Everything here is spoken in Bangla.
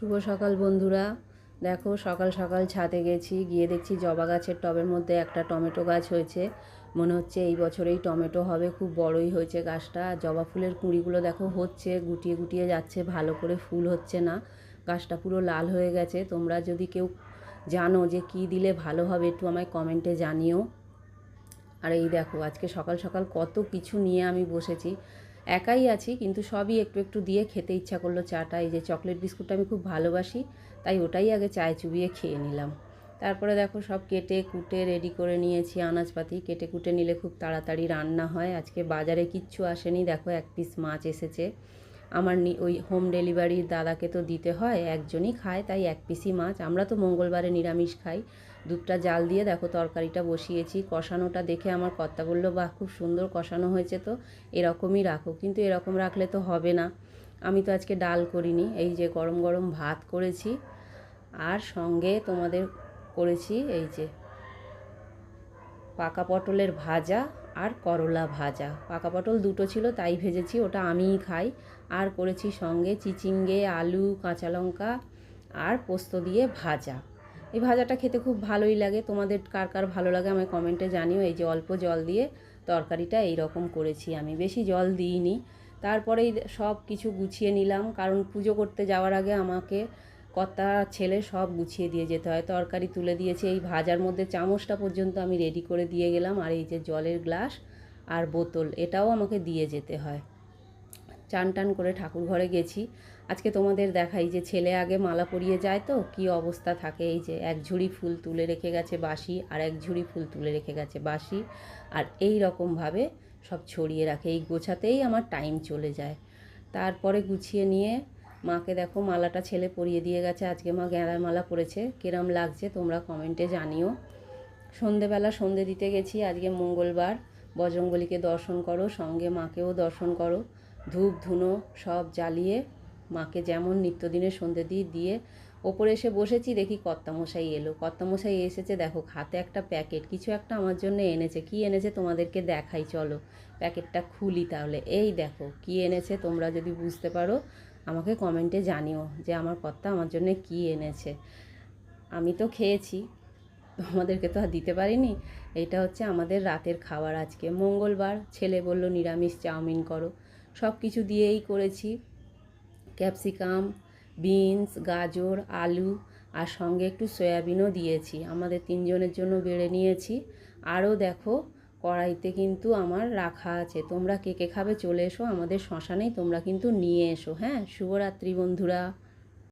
শুভ সকাল বন্ধুরা। দেখো সকাল সকাল ছাদে গেছি, গিয়ে দেখছি জবা গাছের টবের মধ্যে একটা টমেটো গাছ হয়েছে। মনে হচ্ছে এই বছরেই টমেটো হবে, খুব বড়ই হয়েছে গাছটা। জবা ফুলের কুঁড়িগুলো দেখো হচ্ছে, গুটিয়ে গুটিয়ে যাচ্ছে, ভালো করে ফুল হচ্ছে না। গাছটা পুরো লাল হয়ে গেছে। তোমরা যদি কেউ জানো যে কী দিলে ভালো হবে একটু আমায় কমেন্টে জানিও। আর এই দেখো আজকে সকাল সকাল কত কিছু নিয়ে আমি বসেছি। একাই আছি কিন্তু সবই একটু একটু দিয়ে খেতে ইচ্ছা করলো চাটা। এই যে চকলেট বিস্কুটটা আমি খুব ভালোবাসি, তাই ওটাই আগে চায়ে চুবিয়ে খেয়ে নিলাম। তারপরে দেখো সব কেটে কুটে রেডি করে নিয়েছি আনাজপাতি। কেটে কুটে নিলে খুব তাড়াতাড়ি রান্না হয়। আজকে বাজারে কিচ্ছু আসেনি, দেখো এক পিস মাছ এসেছে। আমার ওই হোম ডেলিভারির দাদাকে তো দিতে হয়, একজনই খায় তাই এক পিসই মাছ। আমরা তো মঙ্গলবারে নিরামিষ খাই। দুধটা জাল দিয়ে দেখো তরকারিটা বসিয়েছি। কষানোটা দেখে আমার কর্তা বলল, বাহ খুব সুন্দর কষানো হয়েছে, তো এরকমই রাখো। কিন্তু এরকম রাখলে তো হবে না, আমি তো আজকে ডাল করিনি। এই যে গরম গরম ভাত করেছি, আর সঙ্গে তোমাদের করেছি এই যে পাকা পটলের ভাজা আর করলা ভাজা। পাকা পটল দুটো ছিল তাই ভেজেছি, ওটা আমিই খাই। আর করেছি সঙ্গে চিচিঙ্গে, আলু, কাঁচা লঙ্কা আর পোস্ত দিয়ে ভাজা। এই ভাজাটা খেতে খুব ভালোই লাগে। তোমাদের কার কার ভালো লাগে আমায় কমেন্টে জানিও। এই যে অল্প জল দিয়ে তরকারিটা এই রকম করেছি, আমি বেশি জল দিইনি। তারপরেই সব কিছু গুছিয়ে নিলাম, কারণ পুজো করতে যাওয়ার আগে আমাকে কর্তা ছেলে সব গুছিয়ে দিয়ে যেতে হয়। তরকারি তুলে দিয়েছে, এই ভাজার মধ্যে চামচটা পর্যন্ত আমি রেডি করে দিয়ে গেলাম। আর এই যে জলের গ্লাস আর বোতল, এটাও আমাকে দিয়ে যেতে হয়। চান টান করে ঠাকুর ঘরে গেছি। আজকে তোমাদের দেখাই যে ছেলে আগে মালা পরিয়ে যায়, তো কী অবস্থা থাকে। এই যে এক ঝুড়ি ফুল তুলে রেখে গেছে বাসি, আর এক ঝুড়ি ফুল তুলে রেখে গেছে বাসি, আর এই রকমভাবে সব ছড়িয়ে রাখে। এই গোছাতেই আমার টাইম চলে যায়। তারপরে গুছিয়ে নিয়ে মাকে দেখো মালাটা ছেলে পরিয়ে দিয়ে গেছে। আজকে মা গেঁদার মালা পরেছে, কিরম লাগছে তোমরা কমেন্টে জানিও। সন্ধেবেলা সন্ধে দিতে গেছি, আজকে মঙ্গলবার। বজরংবলীকে দর্শন করো, সঙ্গে মাকেও দর্শন করো। ধূপ ধুনো সব জ্বালিয়ে মাকে যেমন নিত্যদিনের সন্ধে দিয়ে ওপরে এসে বসেছি, দেখি কর্তামশাই এলো। কর্তামশাই এসেছে, দেখো হাতে একটা প্যাকেট, কিছু একটা আমার জন্য এনেছে। কি এনেছে তোমাদেরকে দেখাই, চলো প্যাকেটটা খুলি তাহলে। এই দেখো কি এনেছে, তোমরা যদি বুঝতে পারো আমাকে কমেন্টে জানিও যে আমার কর্তা আমার জন্য কি এনেছে। আমি তো খেয়েছি, তোমাদেরকে তো আর দিতে পারিনি। এটা হচ্ছে আমাদের রাতের খাবার। আজকে মঙ্গলবার, ছেলে বলল নিরামিষ চাউমিন করো, সব কিছু দিয়েই করেছি। ক্যাপসিকাম, বিনস, গাজর, আলু, আর সঙ্গে একটু সয়াবিনও দিয়েছি। আমাদের তিনজনের জন্য বেড়ে নিয়েছি। আরও দেখো কড়াইতে কিন্তু আমার রাখা আছে। তোমরা কে কে খাবে চলে এসো, আমাদের শ্মশানেই তোমরা কিন্তু নিয়ে এসো। হ্যাঁ, শুভরাত্রি বন্ধুরা।